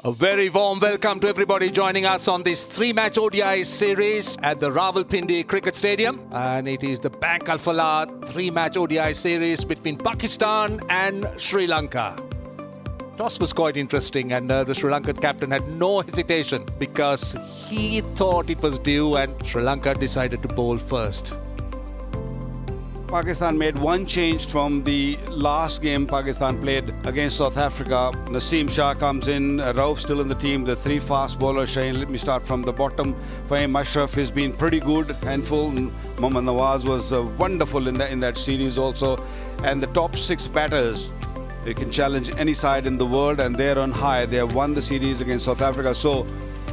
A very warm welcome to everybody joining us on this three-match ODI series at the Rawalpindi Cricket Stadium. And it is the Bank Alphala three-match ODI series between Pakistan and Sri Lanka. Toss was quite interesting and the Sri Lankan captain had no hesitation because he thought it was due and Sri Lanka decided to bowl first. Pakistan made one change from the last game Pakistan played against South Africa. Naseem Shah comes in, Rauf still in the team, the three fast bowlers. Shaheen, let me start from the bottom. Fahim Ashraf has been pretty good, handful. Mohammad Nawaz was wonderful in that series also. And the top six batters, they can challenge any side in the world and they're on high. They have won the series against South Africa. So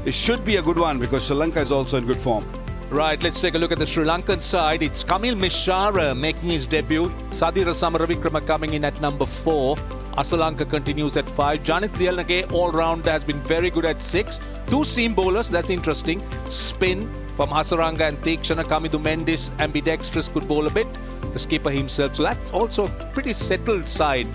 it should be a good one because Sri Lanka is also in good form. Right, let's take a look at the Sri Lankan side. It's Kamil Mishara making his debut. Sadira Samaravikrama coming in at number 4. Asalanka continues at 5. Janith Lialnage all-round has been very good at 6. Two seam bowlers, that's interesting. Spin from Hasaranga and Theekshana. Kamidu Mendis, ambidextrous, could bowl a bit. The skipper himself. So that's also a pretty settled side.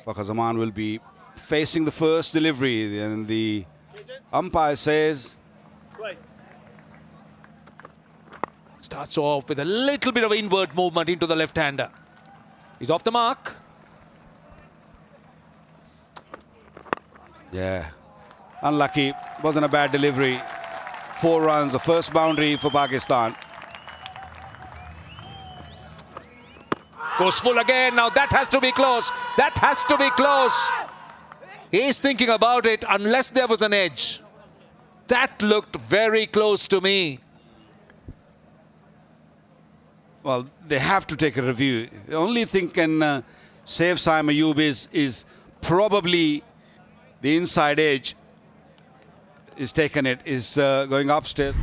Fakhar Zaman will be facing the first delivery and the umpire says Starts off with a little bit of inward movement into the left-hander. He's off the mark. Yeah, unlucky, wasn't a bad delivery. 4 runs, the first boundary for Pakistan. Goes full again. Now that has to be close. That has to be close. He's thinking about it unless there was an edge. That looked very close to me. Well, they have to take a review. The only thing can save Saim Ayub is probably the inside edge is taken it, is going upstairs.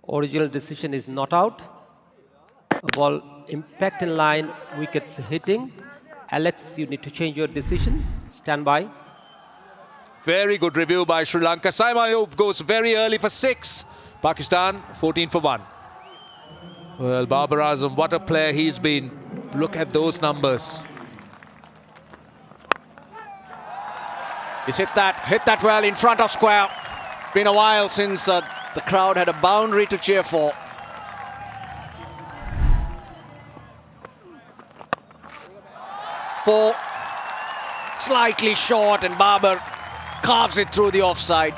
Original decision is not out. Ball impact in line, wickets hitting. Alex, you need to change your decision. Stand by. Very good review by Sri Lanka. Saim Ayub goes very early for 6. Pakistan 14 for 1. Well, Babar Azam, what a player he's been. Look at those numbers. He's hit that well in front of square. It's been a while since the crowd had a boundary to cheer for. For slightly short and Babar carves it through the offside.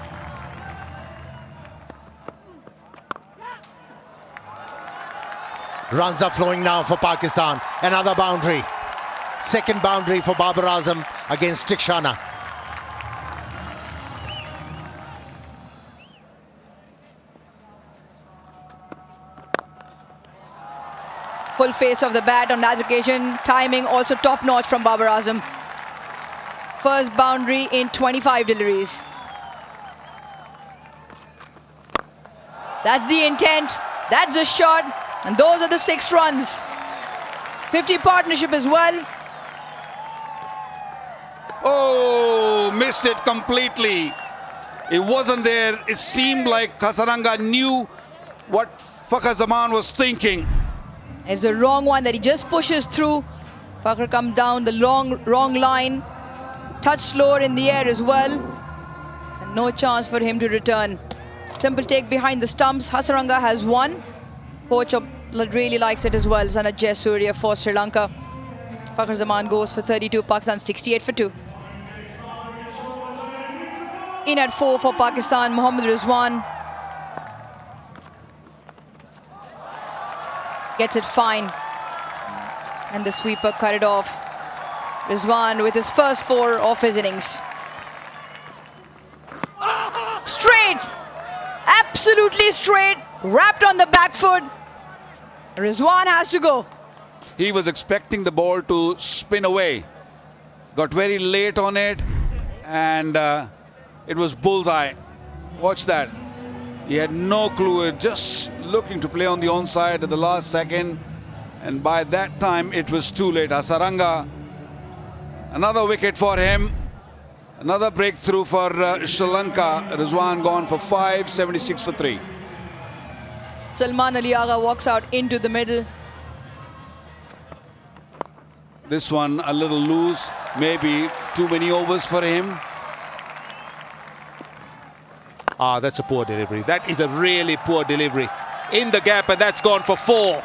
Runs are flowing now for Pakistan. Another boundary. Second boundary for Babar Azam against Theekshana. Full face of the bat on that occasion. Timing also top-notch from Babar Azam. First boundary in 25 deliveries. That's the intent. That's the shot. And those are the 6 runs. 50 partnership as well. Oh, missed it completely. It wasn't there. It seemed like Hasaranga knew what Fakhar Zaman was thinking. It's a wrong one that he just pushes through. Fakhar come down the wrong line. Touch slower in the air as well. And no chance for him to return. Simple take behind the stumps. Hasaranga has won. Coach really likes it as well. Sanat Jayasuriya for Sri Lanka. Fakhar Zaman goes for 32. Pakistan 68 for 2. In at 4 for Pakistan, Mohammad Rizwan. Gets it fine. And the sweeper cut it off. Rizwan with his first 4 of his innings. Straight! Absolutely straight. Wrapped on the back foot. Rizwan has to go. He was expecting the ball to spin away. Got very late on it and it was bullseye. Watch that. He had no clue, just looking to play on the onside at the last second. And by that time, it was too late. Hasaranga, another wicket for him. Another breakthrough for Sri Lanka. Rizwan gone for 5, 76 for 3. Salman Ali Agha walks out into the middle. This one a little loose, maybe too many overs for him. Ah, that's a poor delivery. That is a really poor delivery. In the gap, and that's gone for 4.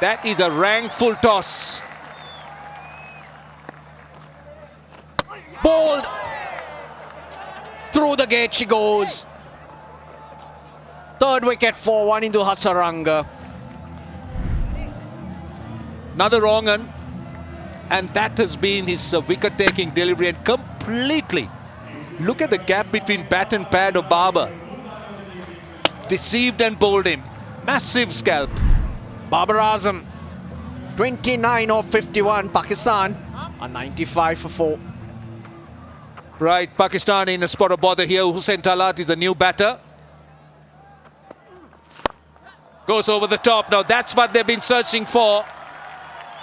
That is a rank full toss. Bowled. Through the gate she goes. Third wicket for one into Hasaranga. Another wrong one. And that has been his wicket-taking delivery, and completely. Look at the gap between bat and pad of Babar. Deceived and bowled him. Massive scalp. Babar Azam, 29 of 51. Pakistan are 95 for 4. Right, Pakistan in a spot of bother here. Hussain Talat is the new batter. Goes over the top. Now that's what they've been searching for.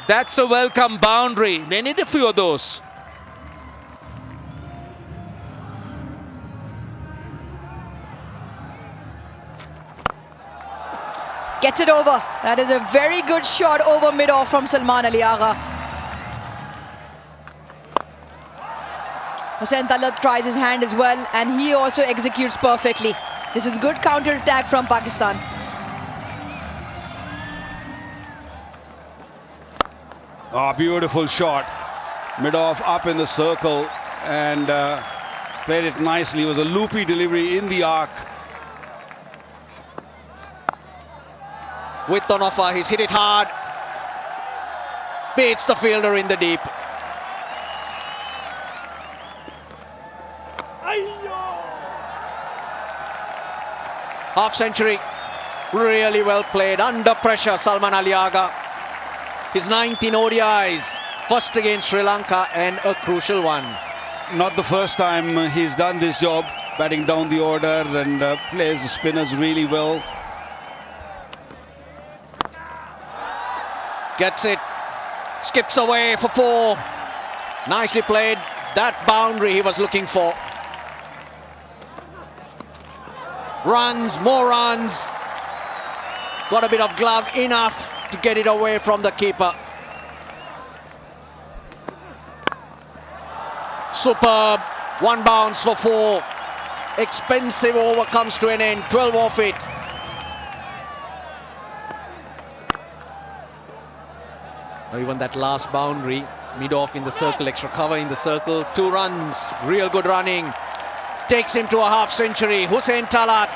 That's a welcome boundary. They need a few of those. Gets it over. That is a very good shot over mid-off from Salman Ali Agha. Hussain Talat tries his hand as well, and he also executes perfectly. This is good counter-attack from Pakistan. Ah, beautiful shot. Mid-off up in the circle and played it nicely. It was a loopy delivery in the arc. With on offer, he's hit it hard. Beats the fielder in the deep. Half century. Really well played. Under pressure, Salman Ali Agha. His 19 ODIs. First against Sri Lanka and a crucial one. Not the first time he's done this job, batting down the order and plays the spinners really well. Gets it. Skips away for 4. Nicely played. That boundary he was looking for. Runs, more runs. Got a bit of glove, enough to get it away from the keeper. Superb. 1 bounce for 4. Expensive over comes to an end. 12 off it. Even that last boundary, mid-off in the circle, extra cover in the circle. 2 runs. Real good running. Takes him to a half century. Hussain Talat,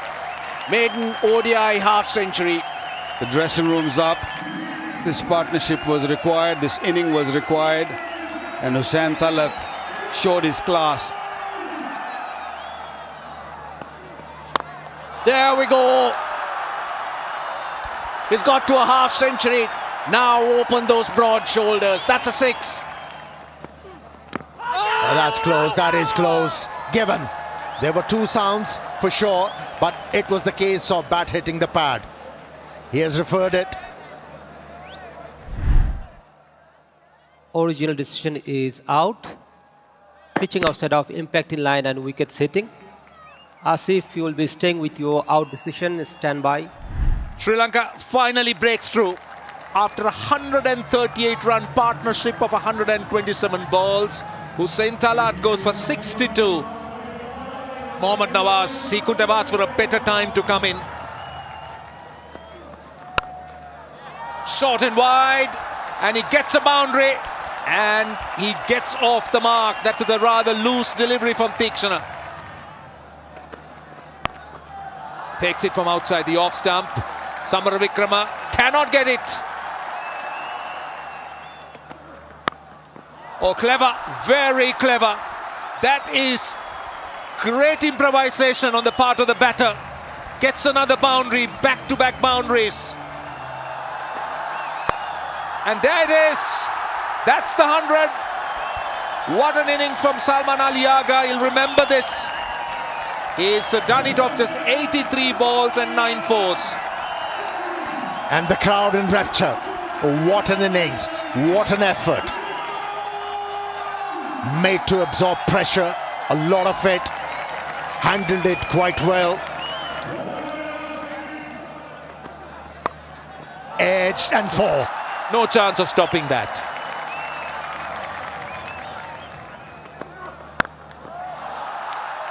maiden ODI half century. The dressing room's up. This partnership was required. This inning was required. And Hussain Talat showed his class. There we go. He's got to a half century. Now open those broad shoulders. That's a 6. Oh, that's close. That is close. Given. There were 2 sounds for sure, but it was the case of bat hitting the pad. He has referred it. Original decision is out. Pitching outside of impact in line and wickets hitting. Asif, you will be staying with your out decision. Stand by. Sri Lanka finally breaks through. After a 138-run partnership of 127 balls, Hussain Talat goes for 62. Mohammad Nawaz, he could have asked for a better time to come in. Short and wide, and he gets a boundary, and he gets off the mark. That was a rather loose delivery from Tikshana. Takes it from outside the off stump. Samaravikrama cannot get it. Oh, clever, very clever. That is great improvisation on the part of the batter. Gets another boundary, back-to-back boundaries. And there it is. That's the 100. What an innings from Salman Ali Agha. He'll remember this. He's done it off just 83 balls and 9 fours. And the crowd in rapture. What an innings. What an effort. Made to absorb pressure, a lot of it, handled it quite well. pitched and 4. No chance of stopping that.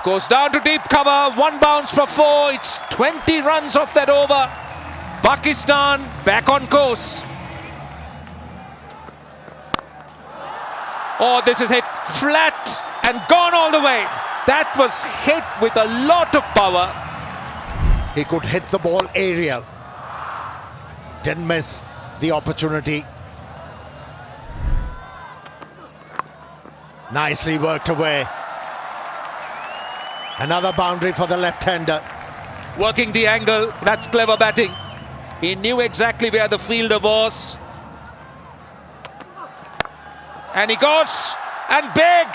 Goes down to deep cover, 1 bounce for 4. It's 20 runs off that over. Pakistan back on course. Oh, this is hit flat and gone all the way. That was hit with a lot of power. He could hit the ball aerial. Didn't miss the opportunity. Nicely worked away. Another boundary for the left-hander. Working the angle, that's clever batting. He knew exactly where the fielder was. And he goes, and big.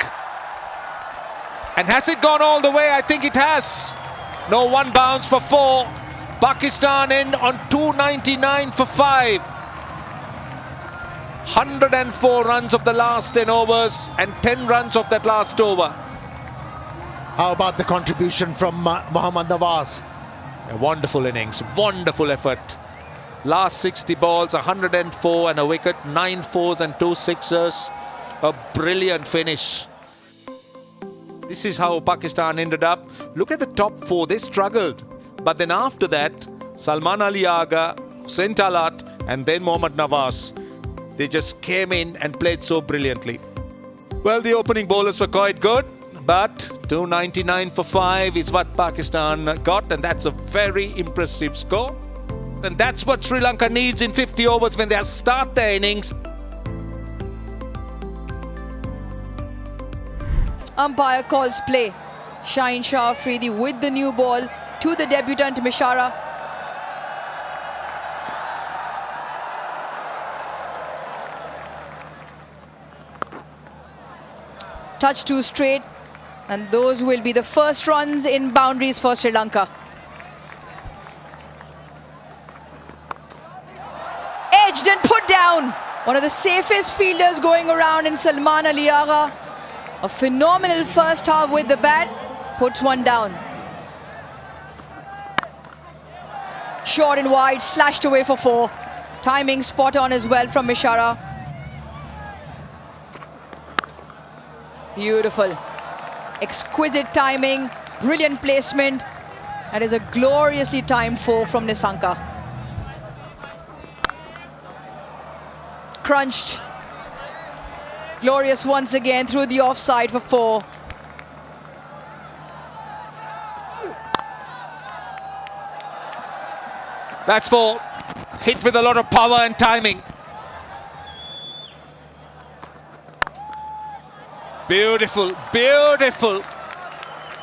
And has it gone all the way? I think it has. No 1 bounce for 4. Pakistan in on 299 for 5. 104 runs of the last 10 overs and 10 runs of that last over. How about the contribution from Mohammad Nawaz? A wonderful innings, wonderful effort. Last 60 balls, 104 and a wicket, 9 fours and 2 sixers. A brilliant finish. This is how Pakistan ended up. Look at the top 4, they struggled. But then after that, Salman Ali Agha, Hussain Talat and then Mohammad Nawaz. They just came in and played so brilliantly. Well, the opening bowlers were quite good, but 299 for 5 is what Pakistan got, and that's a very impressive score. And that's what Sri Lanka needs in 50 overs when they start their innings. Umpire calls play. Shaheen Shah Afridi with the new ball to the debutant Mishara. Touch 2 straight, and those will be the first runs in boundaries for Sri Lanka. Edged and put down. One of the safest fielders going around in Salman Ali Agha. A phenomenal first half with the bat, puts 1 down. Short and wide, slashed away for 4. Timing spot on as well from Mishara. Beautiful. Exquisite timing, brilliant placement. That is a gloriously timed 4 from Nisanka. Crunched. Glorious once again through the offside for 4. That's 4. Hit with a lot of power and timing. Beautiful, beautiful.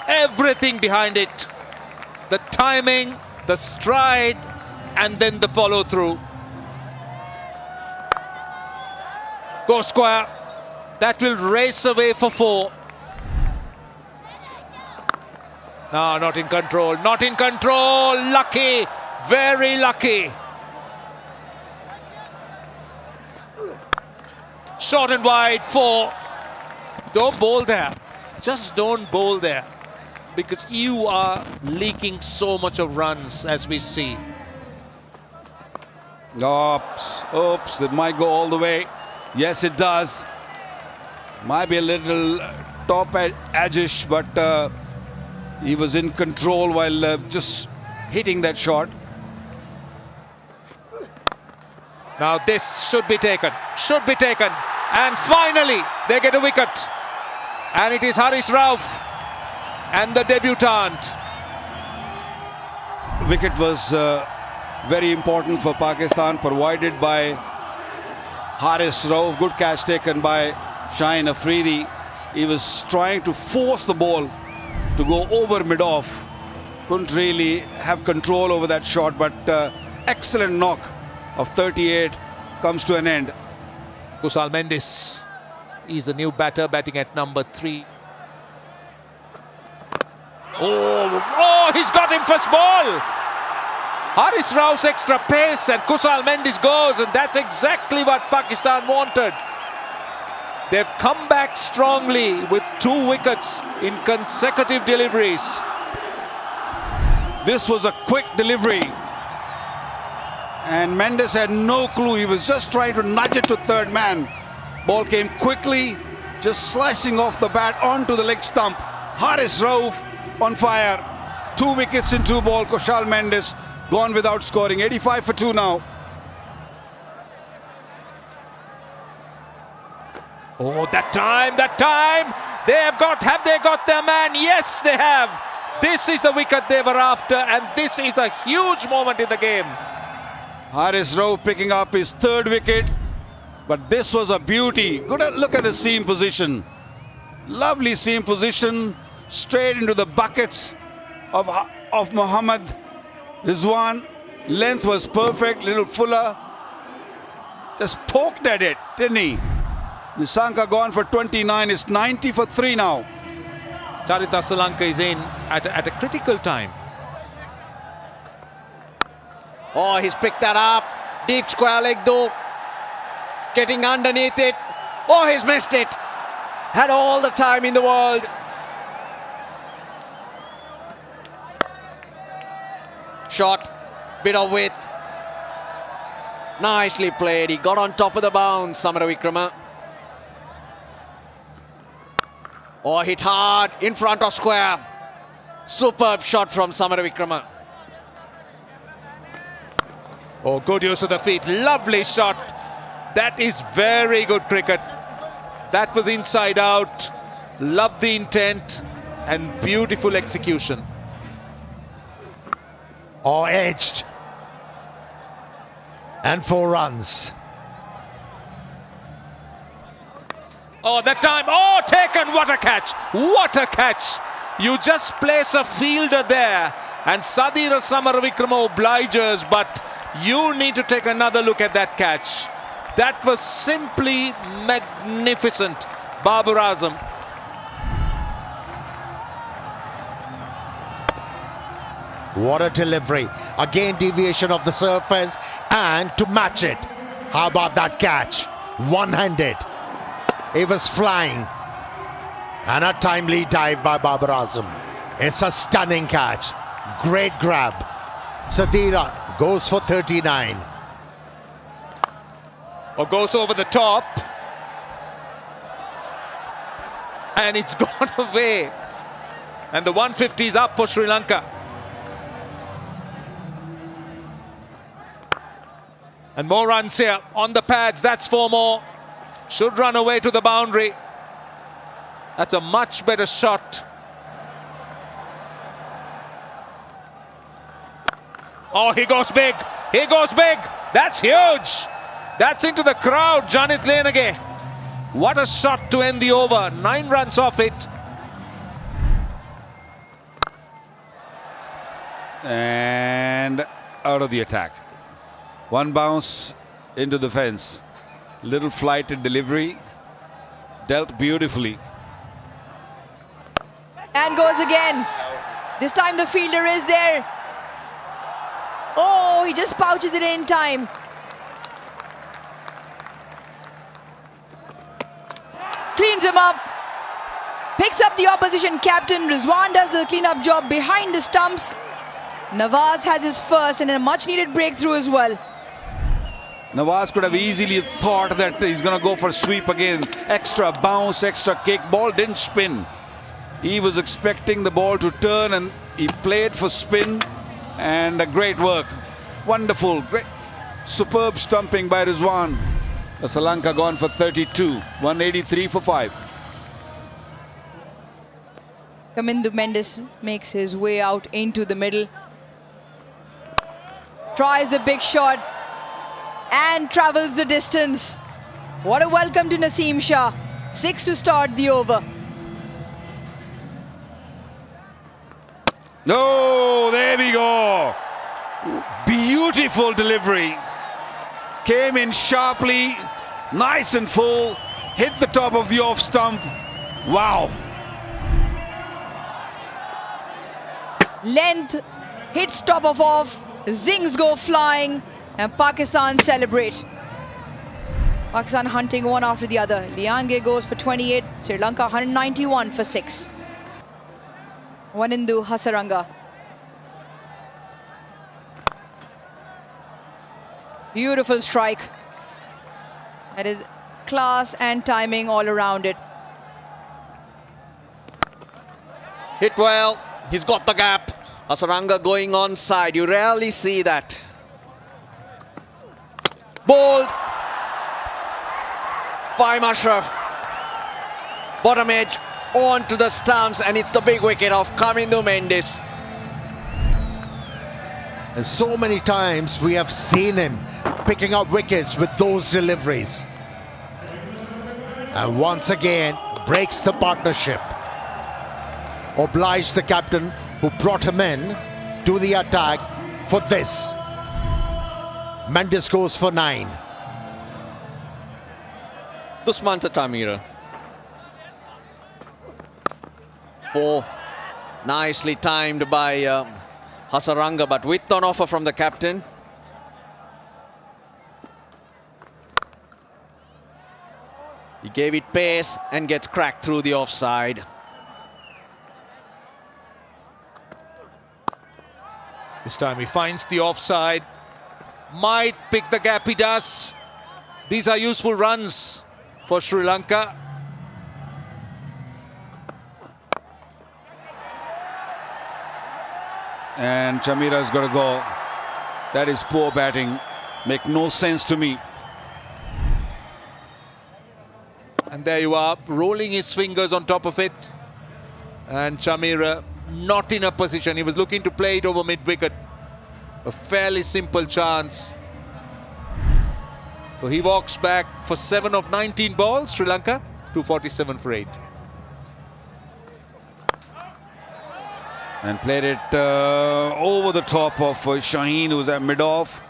Everything behind it. The timing, the stride, and then the follow through. Go square. That will race away for 4. No, not in control. Not in control. Lucky. Very lucky. Short and wide, 4. Don't bowl there. Just don't bowl there. Because you are leaking so much of runs as we see. Oops, that might go all the way. Yes, it does. Might be a little top edge-ish, but he was in control while just hitting that shot. Now this should be taken. Should be taken. And finally, they get a wicket. And it is Haris Rauf and the debutant. Wicket was very important for Pakistan, provided by Haris Rauf. Good catch taken by Shaheen Afridi. He was trying to force the ball to go over mid-off. Couldn't really have control over that shot, but excellent knock of 38 comes to an end. Kusal Mendis is the new batter, batting at number 3. Oh, he's got him first ball. Haris Rauf's extra pace and Kusal Mendis goes, and that's exactly what Pakistan wanted. They've come back strongly with 2 wickets in consecutive deliveries. This was a quick delivery. And Mendes had no clue. He was just trying to nudge it to third man. Ball came quickly, just slicing off the bat onto the leg stump. Haris Rauf on fire. 2 wickets in 2 ball. Kushal Mendes gone without scoring. 85 for 2 now. Oh, that time. Have they got their man? Yes, they have. This is the wicket they were after, and this is a huge moment in the game. Haris Rauf picking up his 3rd wicket. But this was a beauty. Good look at the seam position. Lovely seam position. Straight into the buckets of Mohammad Rizwan. Length was perfect. Little fuller. Just poked at it, didn't he? Nissanka gone for 29. It's 90 for 3 now. Charita Sri Lanka is in at a critical time. Oh, he's picked that up. Deep square leg though. Getting underneath it. Oh, he's missed it. Had all the time in the world. Shot. Bit of width. Nicely played. He got on top of the bounce, Samaravikrama. Oh, hit hard in front of square. Superb shot from Samaravikrama. Oh, good use of the feet. Lovely shot. That is very good cricket. That was inside out. Love the intent and beautiful execution. Oh, edged. And 4 runs. Oh, that time. Oh, taken. What a catch. What a catch. You just place a fielder there. And Sadira Samaravikrama obliges, but you need to take another look at that catch. That was simply magnificent. Babar Azam. What a delivery. Again, deviation of the surface and to match it. How about that catch? One-handed. It was flying. And a timely dive by Babar Azam. It's a stunning catch. Great grab. Sadira goes for 39. Or goes over the top. And it's gone away. And the 150 is up for Sri Lanka. And more runs here on the pads. That's 4 more. Should run away to the boundary. That's a much better shot. Oh, he goes big. He goes big. That's huge. That's into the crowd, Janit Lenage. What a shot to end the over. 9 runs off it. And out of the attack. 1 bounce into the fence. Little flight and delivery. Dealt beautifully. And goes again. This time the fielder is there. Oh, he just pouches it in time. Cleans him up. Picks up the opposition captain. Rizwan does the clean-up job behind the stumps. Nawaz has his first and a much-needed breakthrough as well. Nawaz could have easily thought that he's going to go for sweep again. Extra bounce, extra kick. Ball didn't spin. He was expecting the ball to turn and he played for spin. And a great work. Wonderful, great, superb stumping by Rizwan. Sri Lanka gone for 32. 183 for 5. Kamindu Mendes makes his way out into the middle. Tries the big shot and travels the distance. What a welcome to Naseem Shah. 6 to start the over. No, there we go. Beautiful delivery. Came in sharply, nice and full, hit the top of the off stump. Wow. Length, hits top of off, zings go flying, and Pakistan celebrate. Pakistan hunting one after the other. Liange goes for 28, Sri Lanka 191 for 6. Wanindu Hasaranga. Beautiful strike. That is class and timing all around it. Hit well. He's got the gap. Hasaranga going onside. You rarely see that. Bowled by Mashraf. Bottom edge onto the stumps, and it's the big wicket of Kamindu Mendis. And so many times we have seen him picking up wickets with those deliveries. And once again, breaks the partnership. Obliged the captain who brought him in to the attack for this. Mendes goes for 9. Dusmanta Tamira. 4. Nicely timed by Hasaranga, but with an offer from the captain. He gave it pace and gets cracked through the offside. This time he finds the offside. Might pick the gap, he does. These are useful runs for Sri Lanka. And Chamira's got to go. That is poor batting. Make no sense to me. And there you are, rolling his fingers on top of it. And Chamira not in a position. He was looking to play it over mid-wicket. A fairly simple chance. So he walks back for 7 of 19 balls. Sri Lanka, 247 for 8. And played it over the top of Shaheen, who's at mid-off.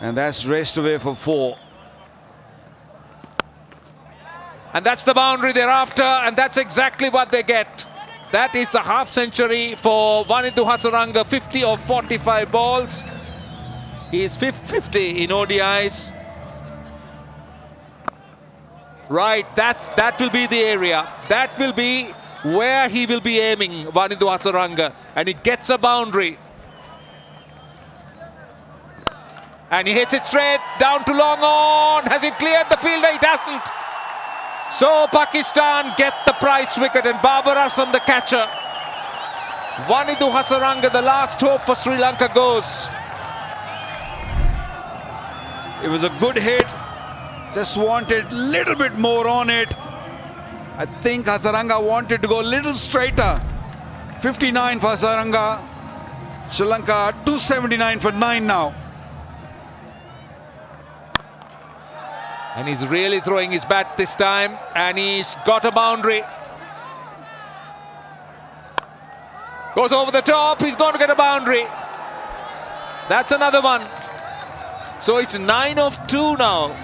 And that's raced away for 4. And that's the boundary they're after, and that's exactly what they get. That is a half century for Wanindu Hasaranga, 50 of 45 balls. He is 50 in ODIs. Right, that will be the area. That will be where he will be aiming, Wanindu Hasaranga. And he gets a boundary. And he hits it straight down to long on. Has it cleared the fielder? It hasn't. So Pakistan get the prize wicket, and Babar Azam the catcher. Wanindu Hasaranga, the last hope for Sri Lanka, goes. It was a good hit. Just wanted a little bit more on it. I think Hasaranga wanted to go a little straighter. 59 for Hasaranga. Sri Lanka 279 for 9 now. And he's really throwing his bat this time, and he's got a boundary. Goes over the top, he's going to get a boundary. That's another one. So it's 9 of 2 now.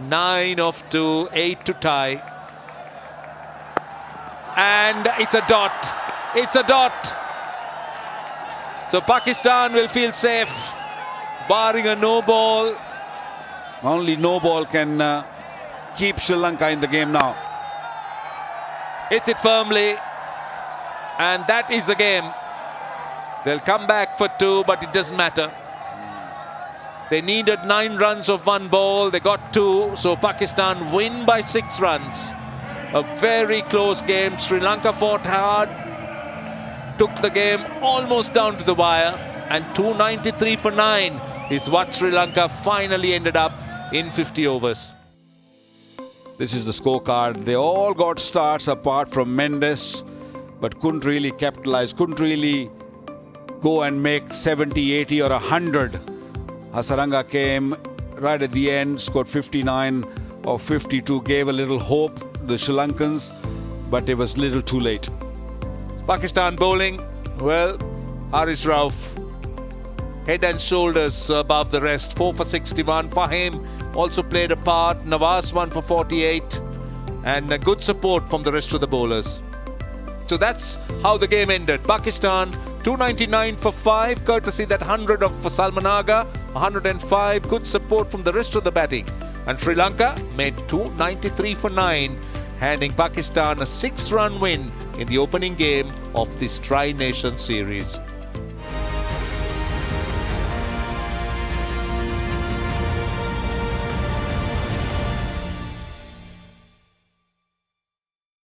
9 of 2, 8 to tie. And it's a dot. It's a dot. So Pakistan will feel safe, barring a no ball. Only no ball can keep Sri Lanka in the game now. Hits it firmly, and that is the game. They'll come back for 2, but it doesn't matter. They needed 9 runs of 1 ball. They got 2, so Pakistan win by 6 runs. A very close game. Sri Lanka fought hard, took the game almost down to the wire, and 293 for 9 is what Sri Lanka finally ended up in 50 overs. This is the scorecard. They all got starts apart from Mendes, but couldn't really capitalize, couldn't really go and make 70, 80 or 100. Hasaranga came right at the end, scored 59 or 52, gave a little hope to the Sri Lankans, but it was a little too late. Pakistan bowling, well, Haris Rauf, head and shoulders above the rest. 4 for 61. Fahim also played a part. Nawaz 1 for 48. And a good support from the rest of the bowlers. So that's how the game ended. Pakistan 299 for 5, courtesy that 100 for Salman Agha, 105. Good support from the rest of the batting. And Sri Lanka made 293 for 9, handing Pakistan a 6-run win in the opening game of this Tri-Nation series.